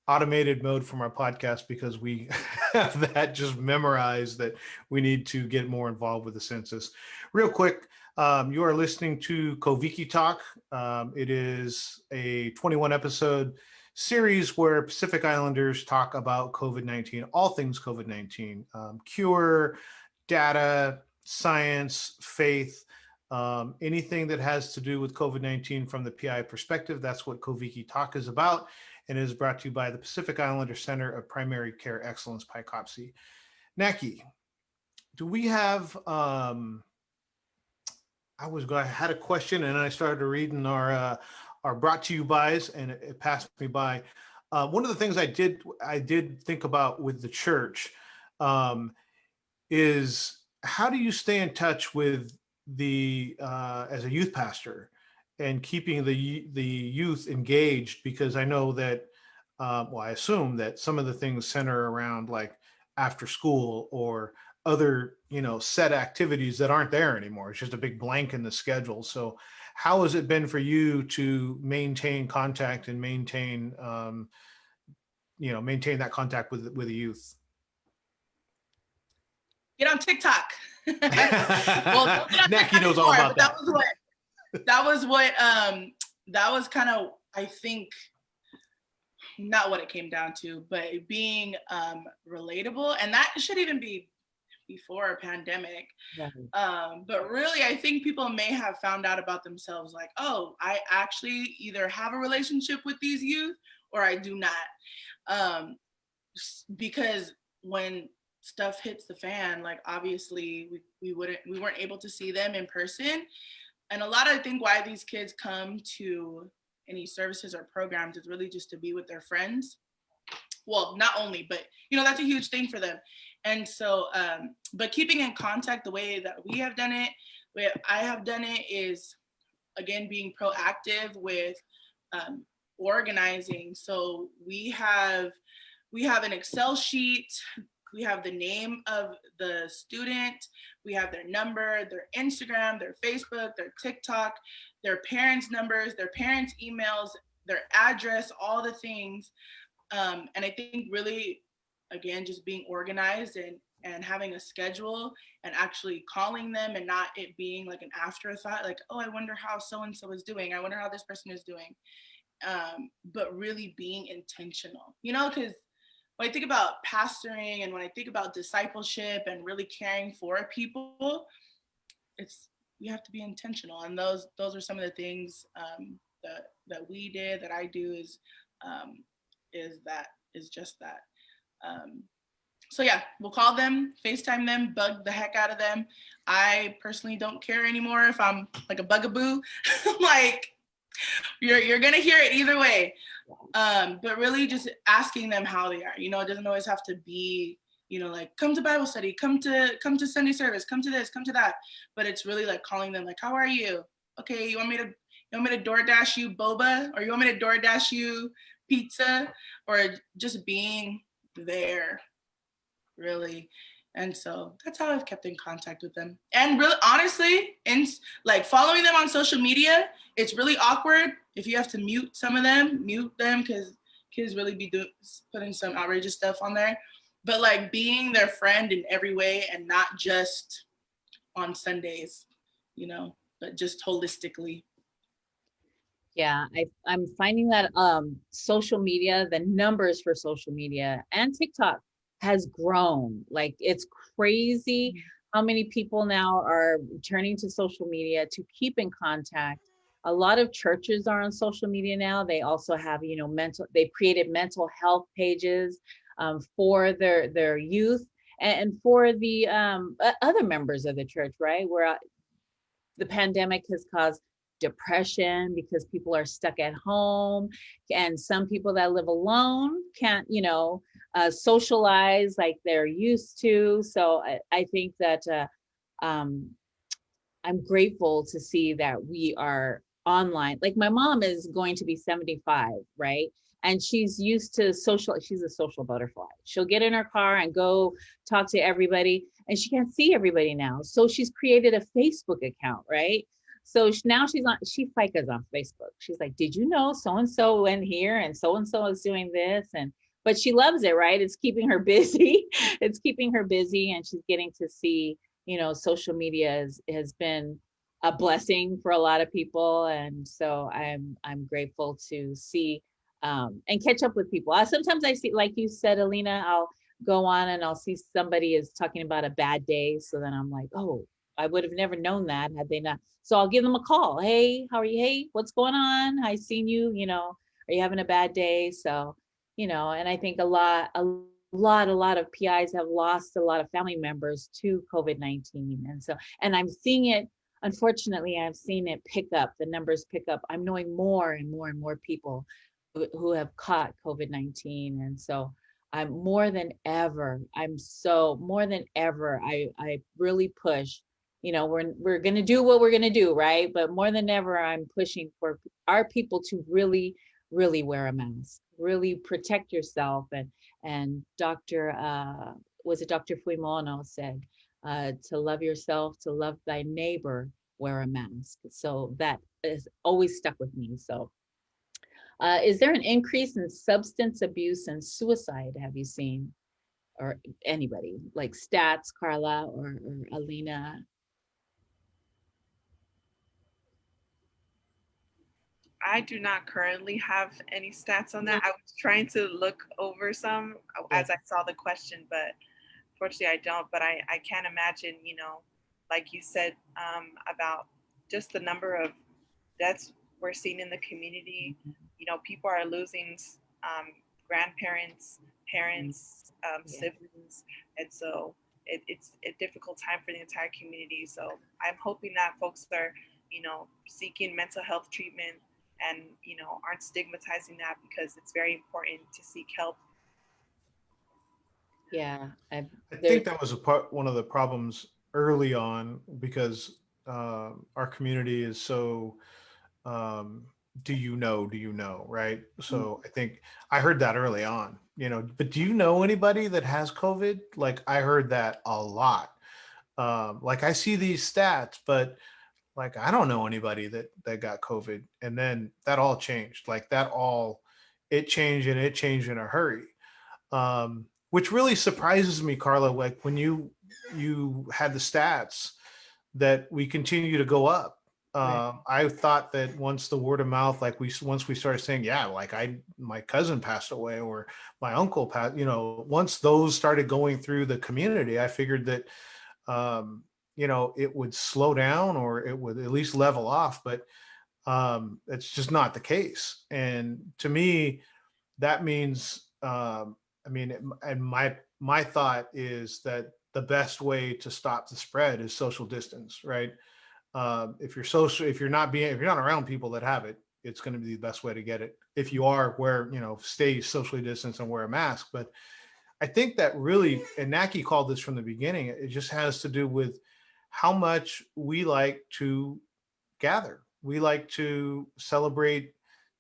automated mode from our podcast because we have that just memorized that we need to get more involved with the census. Real quick, you are listening to Koviki Talk. It is a 21 episode series where Pacific Islanders talk about COVID-19, all things COVID-19, cure, data, science, faith, anything that has to do with COVID-19 from the PI perspective. That's what Koviki Talk is about, and it is brought to you by the Pacific Islander Center of Primary Care Excellence, PICOPSI. Nackie, do we have, I had a question and I started reading our brought to you bys, and it passed me by. One of the things I did think about with the church is how do you stay in touch with as a youth pastor and keeping the youth engaged, because I know that, well, I assume that some of the things center around like after school or other, set activities that aren't there anymore. It's just a big blank in the schedule. So how has it been for you to maintain contact and maintain that contact with the youth? Get on TikTok. Well, Nackie knows all about that. That was kind of, I think, not what it came down to, but being relatable. And that should even be before a pandemic. But really, I think people may have found out about themselves like, oh, I actually either have a relationship with these youth or I do not. Because when stuff hits the fan, like obviously we weren't able to see them in person. And a lot of, I think, why these kids come to any services or programs is really just to be with their friends. Well, not only, but that's a huge thing for them. And so, but keeping in contact the way that we have done it, way I have done it, is again being proactive with organizing. So we have an Excel sheet. We have the name of the student, we have their number, their Instagram, their Facebook, their TikTok, their parents' numbers, their parents' emails, their address, all the things. And I think really, again, just being organized and having a schedule and actually calling them and not it being like an afterthought, like, oh, I wonder how so-and-so is doing. I wonder how this person is doing. But really being intentional, because when I think about pastoring and when I think about discipleship and really caring for people, you have to be intentional. And those are some of the things that we did, that I do, is just that. So yeah, we'll call them, FaceTime them, bug the heck out of them. I personally don't care anymore if I'm like a bugaboo. Like, you're gonna hear it either way. But really just asking them how they are. It doesn't always have to be, like, come to Bible study, come to Sunday service, come to this, come to that. But it's really like calling them, like, how are you? Okay, you want me to DoorDash you boba, or you want me to DoorDash you pizza, or just being there, really. And so that's how I've kept in contact with them. And really, honestly, like following them on social media, it's really awkward if you have to mute them, because kids really be putting some outrageous stuff on there. But like being their friend in every way, and not just on Sundays, but just holistically. Yeah, I'm finding that social media, the numbers for social media and TikTok has grown. Like, it's crazy how many people now are turning to social media to keep in contact. A lot of churches are on social media now. They also have, they created mental health pages for their youth and for the other members of the church, right? Where the pandemic has caused depression because people are stuck at home, and some people that live alone can't, socialize like they're used to. So I think that I'm grateful to see that we are online. Like, my mom is going to be 75, right? And she's used to she's a social butterfly. She'll get in her car and go talk to everybody, and she can't see everybody now. So she's created a Facebook account, right? So now she ficas on Facebook. She's like, did you know so-and-so went here and so-and-so is doing this? But she loves it, right? It's keeping her busy. It's keeping her busy, and she's getting to see, social media has been a blessing for a lot of people. And so I'm grateful to see and catch up with people. Sometimes I see, like you said, Alina, I'll go on and I'll see somebody is talking about a bad day. So then I'm like, oh, I would have never known that had they not. So I'll give them a call. Hey, how are you? Hey, what's going on? I seen you, are you having a bad day? So, and I think a lot of PIs have lost a lot of family members to COVID-19. And I'm seeing it, unfortunately, I've seen it pick up, the numbers pick up. I'm knowing more and more and more people who have caught COVID-19. And so I'm more than ever, I really push we're going to do what we're going to do, right? But more than ever, I'm pushing for our people to really, really wear a mask, really protect yourself. And Dr. Was it Dr. Fuimono said, to love yourself, to love thy neighbor, wear a mask. So that is always stuck with me. So is there an increase in substance abuse and suicide? Have you seen, or anybody, like stats, Carla or Alina? I do not currently have any stats on that. I was trying to look over some as I saw the question, but fortunately I don't. But I can't imagine, like you said, about just the number of deaths we're seeing in the community. People are losing grandparents, parents, siblings, and so it's a difficult time for the entire community. So I'm hoping that folks are, seeking mental health treatment and aren't stigmatizing that, because it's very important to seek help. Yeah, I think that was one of the problems early on, because our community is so do you know, right? So I think I heard that early on, but do you know anybody that has COVID? Like, I heard that a lot. Like, I see these stats, but like, I don't know anybody that got COVID. And then that all changed. Like, it changed, and it changed in a hurry. Which really surprises me, Carla, like when you had the stats that we continue to go up. Right. I thought that once the word of mouth, like once we started saying, yeah, like my cousin passed away, or my uncle passed, once those started going through the community, I figured that, it would slow down, or it would at least level off, but it's just not the case. And to me, that means, and my thought is that the best way to stop the spread is social distance, right? If you're not around people that have it, it's going to be the best way to get it. If you are, stay socially distanced and wear a mask. But I think that really, and Nackie called this from the beginning, it just has to do with how much we like to gather. We like to celebrate,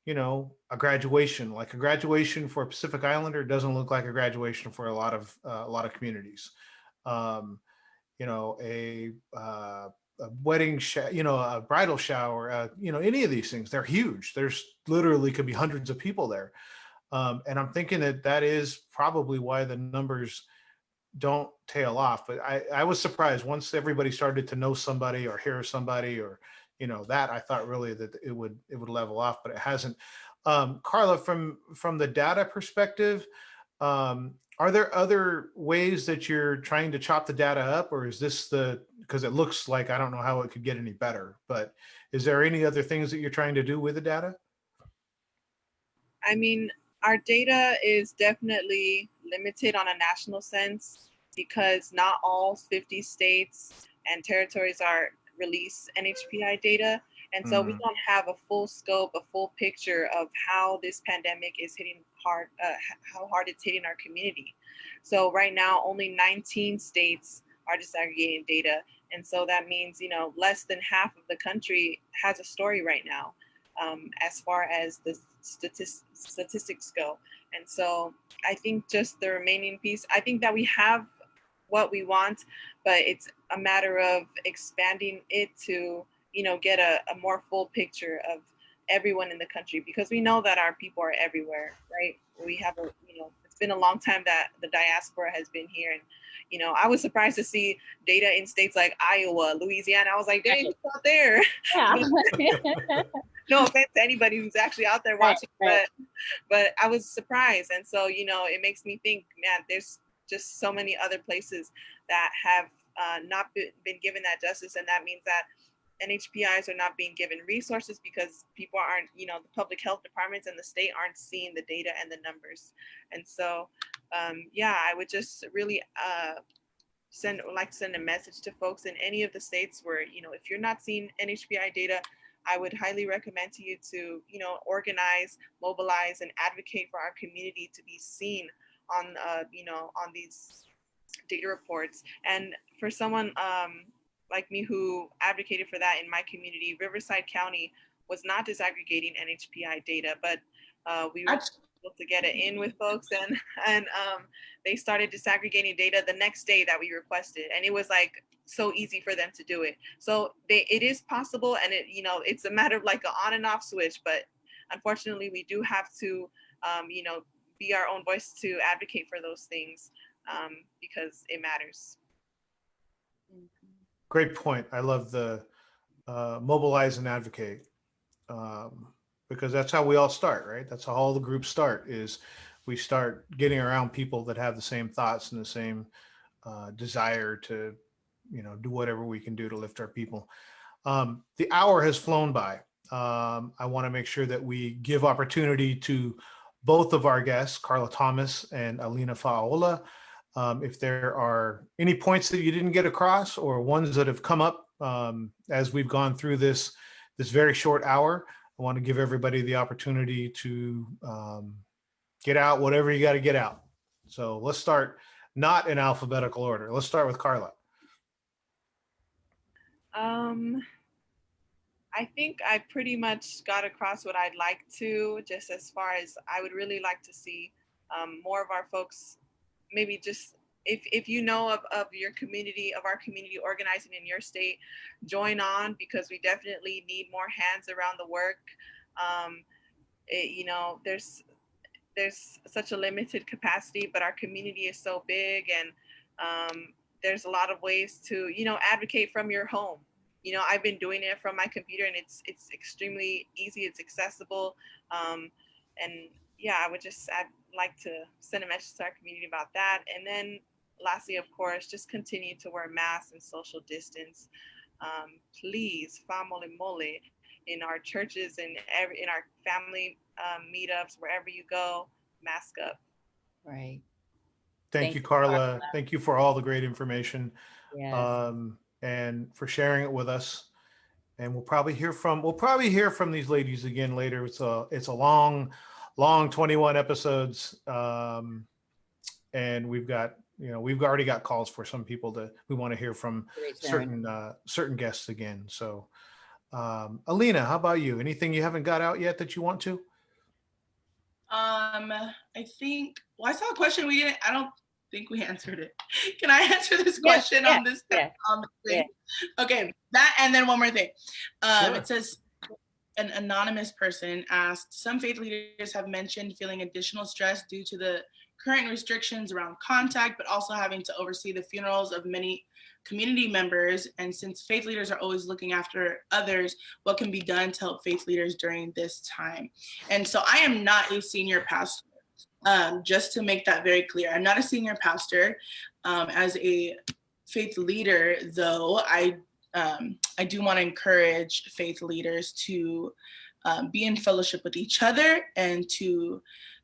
a graduation. Like, a graduation for a Pacific Islander doesn't look like a graduation for a lot of communities. You know, a wedding, a bridal shower, any of these things, they're huge. There's literally could be hundreds of people there. And I'm thinking that is probably why the numbers don't tail off. But I was surprised once everybody started to know somebody or hear somebody, or that, I thought really that it would level off, but it hasn't. Carla, from the data perspective, are there other ways that you're trying to chop the data up, or is this because it looks like, I don't know how it could get any better, but is there any other things that you're trying to do with the data? I mean, our data is definitely limited on a national sense, because not all 50 states and territories are release NHPI data. And so we don't have a full scope, a full picture of how this pandemic is hitting hard, how hard it's hitting our community. So right now, only 19 states are disaggregating data. And so that means, less than half of the country has a story right now, as far as the statistics go. And so I think just the remaining piece, I think that we have what we want, but it's a matter of expanding it to, get a more full picture of everyone in the country, because we know that our people are everywhere, right? We have it's been a long time that the diaspora has been here. And, I was surprised to see data in states like Iowa, Louisiana. I was like, dang, it's out there. Yeah. No offense to anybody who's actually out there watching, right. But I was surprised. And so, it makes me think, man, there's just so many other places that have not been given that justice. And that means that NHPIs are not being given resources because people aren't, the public health departments and the state aren't seeing the data and the numbers. And so, I would just really send a message to folks in any of the states where, if you're not seeing NHPI data, I would highly recommend to you to, organize, mobilize, and advocate for our community to be seen on, on these data reports. And for someone like me who advocated for that in my community, Riverside County was not disaggregating NHPI data, but we were able to get it in with folks, and they started disaggregating data the next day that we requested, and it was like so easy for them to do it. So it is possible, and it's a matter of like an on and off switch, but unfortunately we do have to be our own voice to advocate for those things, because it matters. Great point. I love the mobilize and advocate, because that's how we all start, right? That's how all the groups start, is we start getting around people that have the same thoughts and the same desire to, do whatever we can do to lift our people. The hour has flown by. I want to make sure that we give opportunity to both of our guests, Karla Thomas and Alina Faola. If there are any points that you didn't get across or ones that have come up as we've gone through this very short hour, I want to give everybody the opportunity to get out whatever you got to get out. So let's start not in alphabetical order. Let's start with Karla. I think I pretty much got across what I'd like to, just as far as I would really like to see more of our folks, maybe just if you know of your community, of our community organizing in your state, join on, because we definitely need more hands around the work. There's such a limited capacity, but our community is so big, and there's a lot of ways to, advocate from your home. I've been doing it from my computer, and it's extremely easy. It's accessible. And yeah, I'd like to send a message to our community about that. And then lastly, of course, just continue to wear masks and social distance. Please, fa mole mole, in our churches and in our family meetups, wherever you go, mask up. Right. Thank you, Karla. Thank you for all the great information. Yes. And for sharing it with us. And we'll probably hear from these ladies again later. It's a long 21 episodes. And we've already got calls for some people we want to hear from certain guests again. So Alina, how about you? Anything you haven't got out yet that you want to? I think, I saw a question I don't think we answered it. Can I answer this question on this? Yeah. Okay, that, and then one more thing. Sure. It says, an anonymous person asked, some faith leaders have mentioned feeling additional stress due to the current restrictions around contact, but also having to oversee the funerals of many community members. And since faith leaders are always looking after others, what can be done to help faith leaders during this time? And so I am not a senior pastor. Just to make that very clear, I'm not a senior pastor. As a faith leader, though, I do want to encourage faith leaders to be in fellowship with each other, and to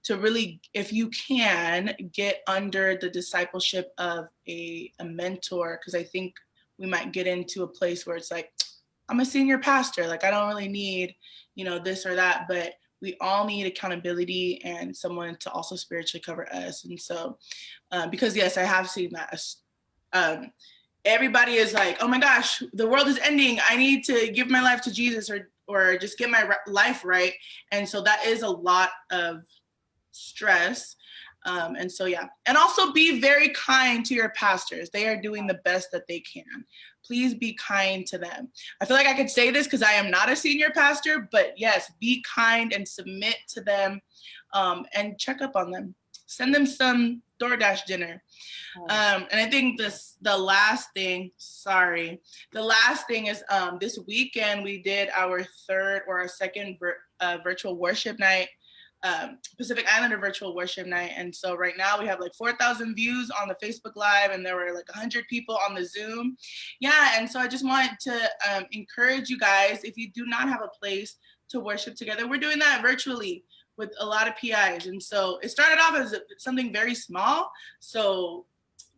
really, if you can, get under the discipleship of a mentor, because I think we might get into a place where it's like, I'm a senior pastor, like I don't really need, this or that, but we all need accountability and someone to also spiritually cover us. And so, because yes, I have seen that. Everybody is like, oh my gosh, the world is ending. I need to give my life to Jesus, or just get my life right. And so that is a lot of stress. And so, yeah. And also be very kind to your pastors. They are doing the best that they can. Please be kind to them. I feel like I could say this because I am not a senior pastor, but yes, be kind and submit to them, and check up on them. Send them some DoorDash dinner. And I think the last thing is this weekend we did our second virtual worship night, Pacific Islander virtual worship night. And so right now we have like 4,000 views on the Facebook Live, and there were like 100 people on the Zoom. Yeah, and so I just want to encourage you guys, if you do not have a place to worship together, we're doing that virtually with a lot of PIs. And so it started off as something very small, so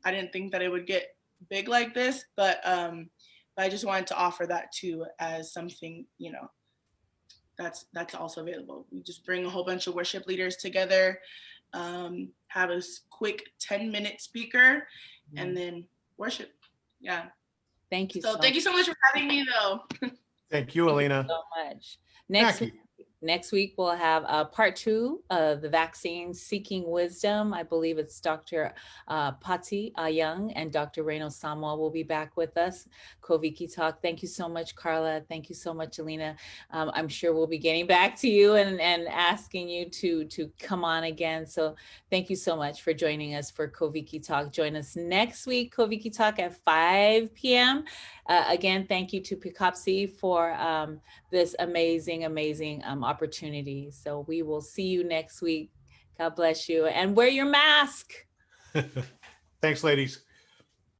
I didn't think that it would get big like this, but I just wanted to offer that too as something, that's also available. We just bring a whole bunch of worship leaders together, have a quick 10-minute speaker, and then worship. Yeah. Thank you So thank you so much for having me, though. Thank you, Alina. so much. Nackie. Next week, we'll have part 2 of the vaccine Seeking Wisdom. I believe it's Dr. Pati Young and Dr. Reno Samuel will be back with us. Koviki Talk. Thank you so much, Carla. Thank you so much, Alina. I'm sure we'll be getting back to you and asking you to come on again. So thank you so much for joining us for Koviki Talk. Join us next week, Koviki Talk at 5 p.m. Again, thank you to Picopsy for this amazing opportunity. So we will see you next week. God bless you and wear your mask. Thanks, ladies.